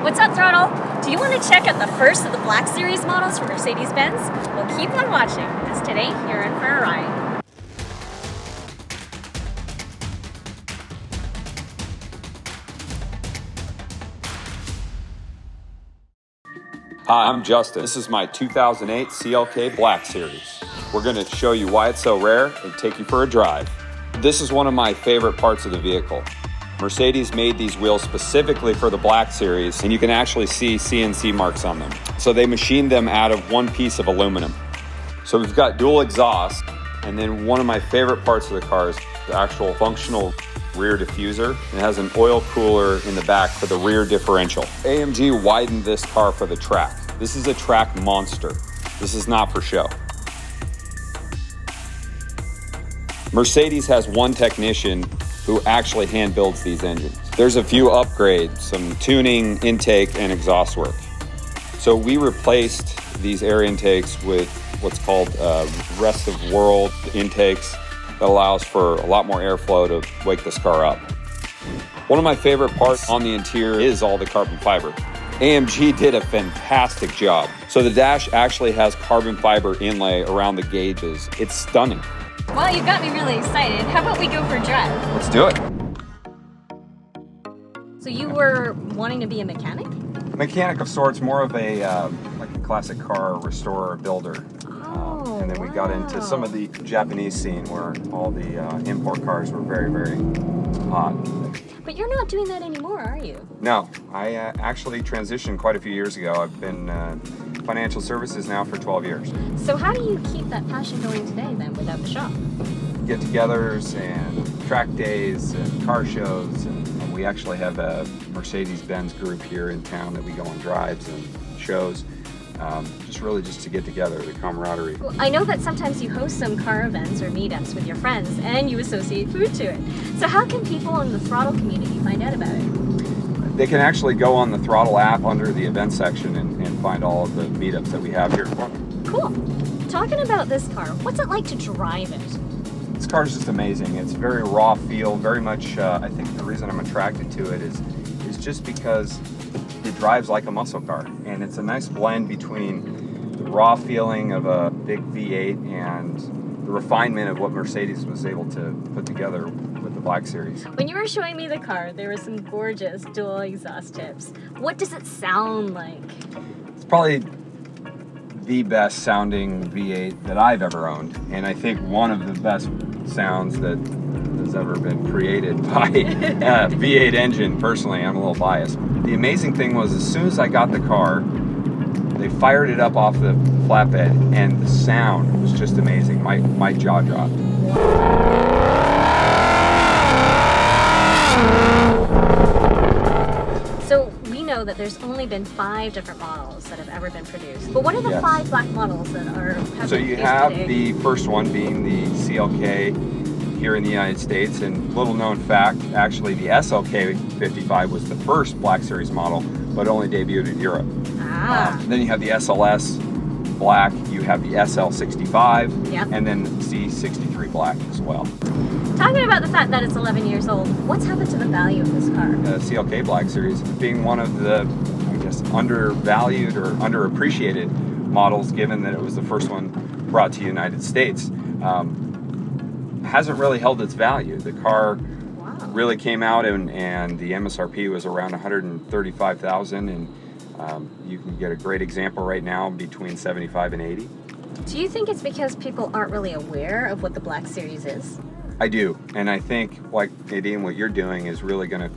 What's up, Throdle? Do you want to check out the first of the Black Series models from Mercedes Benz? Well, keep on watching, because today you're in for a ride. Hi, I'm Justin. This is my 2008 CLK Black Series. We're going to show you why it's so rare and take you for a drive. This is one of my favorite parts of the vehicle. Mercedes made these wheels specifically for the Black Series, and you can actually see CNC marks on them. So they machined them out of one piece of aluminum. So we've got dual exhaust, and then one of my favorite parts of the car is the actual functional rear diffuser. It has an oil cooler in the back for the rear differential. AMG widened this car for the track. This is a track monster. This is not for show. Mercedes has one technician who actually hand builds these engines. There's a few upgrades, some tuning, intake, and exhaust work. So we replaced these air intakes with what's called rest of world intakes that allows for a lot more airflow to wake this car up. One of my favorite parts on the interior is all the carbon fiber. AMG did a fantastic job. So the dash actually has carbon fiber inlay around the gauges. It's stunning. Well, you've got me really excited. How about we go for a drive? Let's do it. So you were wanting to be a mechanic? Mechanic of sorts, more of a like a classic car restorer builder. And then we got into some of the Japanese scene where all the import cars were very, very hot. But you're not doing that anymore, are you? No, I actually transitioned quite a few years ago. I've been financial services now for 12 years. So how do you keep that passion going today then without the shop? Get-togethers and track days and car shows, and we actually have a Mercedes Benz group here in town that we go on drives and shows. Just to get together, the camaraderie. Well, I know that sometimes you host some car events or meetups with your friends and you associate food to it. So how can people in the Throdle community find out about it? They can actually go on the Throdle app under the event section and find all of the meetups that we have here. Cool. Talking about this car, what's it like to drive it? This car is just amazing. It's very raw feel, very much, I think the reason I'm attracted to it is just because it drives like a muscle car, and it's a nice blend between the raw feeling of a big V8 and the refinement of what Mercedes was able to put together with the Black Series. When you were showing me the car, there were some gorgeous dual exhaust tips. What does it sound like? It's probably the best sounding V8 that I've ever owned, and I think one of the best sounds that has ever been created by a V8 engine. Personally, I'm a little biased. The amazing thing was, as soon as I got the car, they fired it up off the flatbed, and the sound was just amazing. My jaw dropped. So we know that there's only been 5 different models that have ever been produced. But what are the 5 black models that have So been you produced have today? the first one being the CLK here in the United States, and little known fact, actually the SLK55 was the first Black Series model, but only debuted in Europe. Then you have the SLS Black, you have the SL65, Yep. and then C63 Black as well. Talking about the fact that it's 11 years old, what's happened to the value of this car? The CLK Black Series being one of the, I guess, undervalued or underappreciated models, given that it was the first one brought to the United States. Hasn't really held its value. The car really came out and the MSRP was around $135,000, and you can get a great example right now between $75 and $80. Do you think it's because people aren't really aware of what the Black Series is? I do, and I think, like Nadine, what you're doing is really going to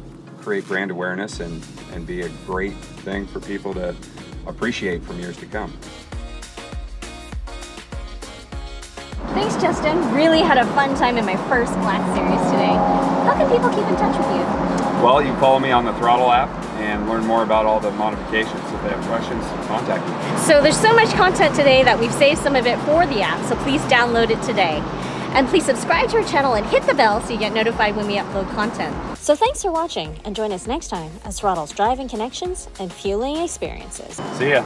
create brand awareness and be a great thing for people to appreciate from years to come. Thanks, Justin. Really had a fun time in my first Black Series today. How can people keep in touch with you? Well, you can follow me on the Throdle app and learn more about all the modifications. If they have questions, contact me. So there's so much content today that we've saved some of it for the app, so please download it today. And please subscribe to our channel and hit the bell so you get notified when we upload content. So thanks for watching, and join us next time as Throdle's driving connections and fueling experiences. See ya.